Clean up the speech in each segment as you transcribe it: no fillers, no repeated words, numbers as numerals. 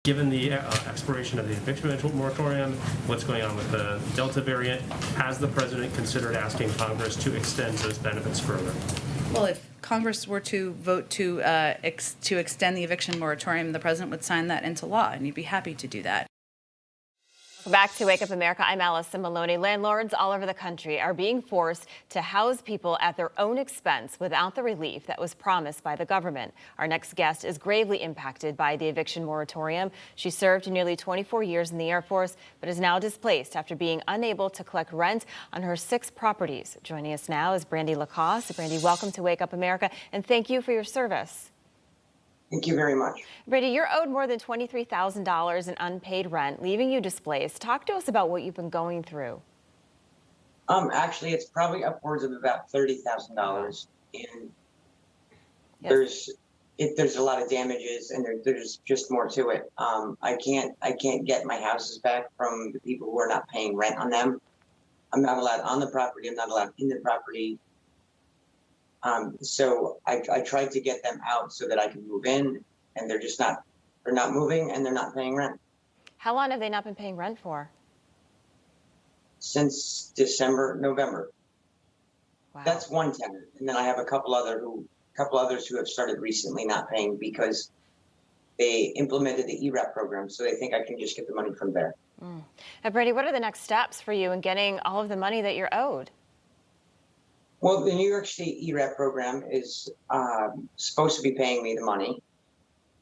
Given the expiration of the eviction moratorium, what's going on with the Delta variant, has the president considered asking Congress to extend those benefits further? Well, if Congress were to vote to extend the eviction moratorium, the president would sign that into law, and he'd be happy to do that. Back to Wake Up America, I'm Allison Maloney. Landlords all over the country are being forced to house people at their own expense without the relief that was promised by the government. Our next guest is gravely impacted by the eviction moratorium. She served nearly 24 years in the Air Force, but is now displaced after being unable to collect rent on her 6 properties. Joining us now is Brandy Lacoste. Brandy, welcome to Wake Up America, and thank you for your service. Thank you very much. Brady, you're owed more than $23,000 in unpaid rent, leaving you displaced. Talk to us about what you've been going through. Actually, it's probably upwards of about $30,000, and Yes. there's a lot of damages, and there's just more to it. I can't get my houses back from the people who are not paying rent on them. I'm not allowed on the property. I'm not allowed in the property. So I tried to get them out so that I can move in, and they're not moving, and they're not paying rent. How long have they not been paying rent for? Since November. Wow. That's one tenant. And then I have a couple others who have started recently not paying because they implemented the ERAP program. So they think I can just get the money from there. Now, Brady, what are the next steps for you in getting all of the money that you're owed? Well, the New York State ERAP program is supposed to be paying me the money,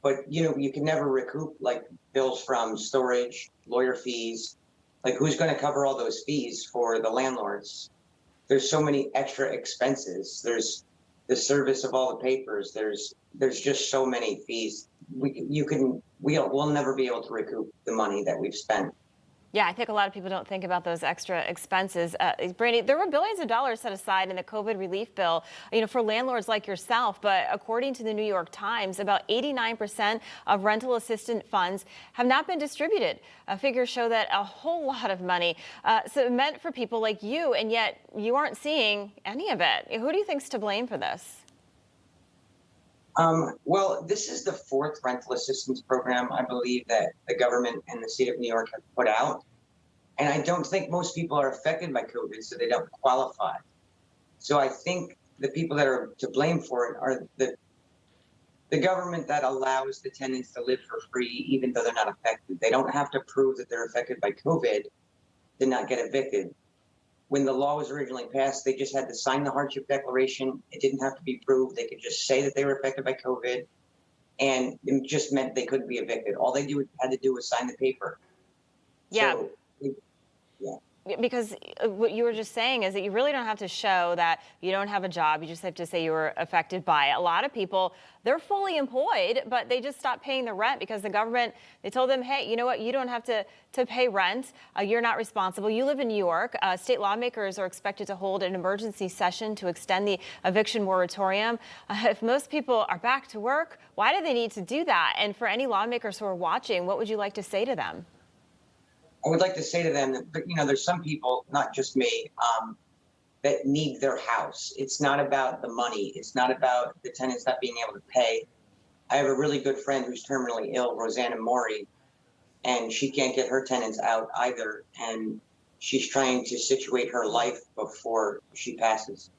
but you can never recoup like bills from storage, lawyer fees. Like, who's going to cover all those fees for the landlords? There's so many extra expenses. There's the service of all the papers. There's just so many fees. We'll never be able to recoup the money that we've spent. Yeah, I think a lot of people don't think about those extra expenses. Brandy, there were billions of dollars set aside in the COVID relief bill, for landlords like yourself. But according to the New York Times, about 89% of rental assistance funds have not been distributed. Figures show that a whole lot of money so meant for people like you, and yet you aren't seeing any of it. Who do you think's to blame for this? Well, this is the 4th rental assistance program, I believe, that the government and the state of New York have put out. And I don't think most people are affected by COVID, so they don't qualify. So I think the people that are to blame for it are the government that allows the tenants to live for free, even though they're not affected. They don't have to prove that they're affected by COVID to not get evicted. When the law was originally passed, they just had to sign the hardship declaration. It didn't have to be proved. They could just say that they were affected by COVID, and it just meant they couldn't be evicted. All they had to do was sign the paper. Yeah. So, Because what you were just saying is that you really don't have to show that you don't have a job. You just have to say you were affected by it. A lot of people, they're fully employed, but they just stopped paying the rent because the government, they told them, hey, you know what? You don't have to pay rent. You're not responsible. You live in New York. State lawmakers are expected to hold an emergency session to extend the eviction moratorium. If most people are back to work, why do they need to do that? And for any lawmakers who are watching, what would you like to say to them? I would like to say to them that, there's some people, not just me, that need their house. It's not about the money. It's not about the tenants not being able to pay. I have a really good friend who's terminally ill, Rosanna Mori, and she can't get her tenants out either. And she's trying to situate her life before she passes.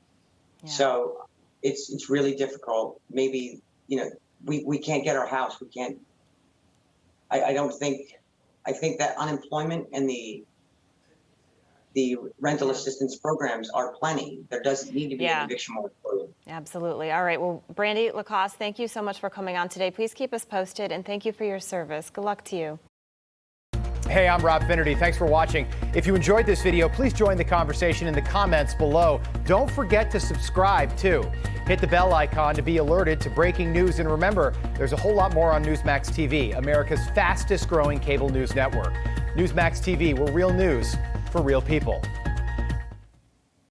Yeah. So it's really difficult. Maybe, we can't get our house. We can't, I think that unemployment and the rental assistance programs are plenty. There doesn't need to be an eviction moratorium. Absolutely. All right. Well, Brandy Lacoste, thank you so much for coming on today. Please keep us posted, and thank you for your service. Good luck to you. Hey, I'm Rob Finnerty. Thanks for watching. If you enjoyed this video, please join the conversation in the comments below. Don't forget to subscribe, too. Hit the bell icon to be alerted to breaking news. And remember, there's a whole lot more on Newsmax TV, America's fastest growing cable news network. Newsmax TV, we're real news for real people.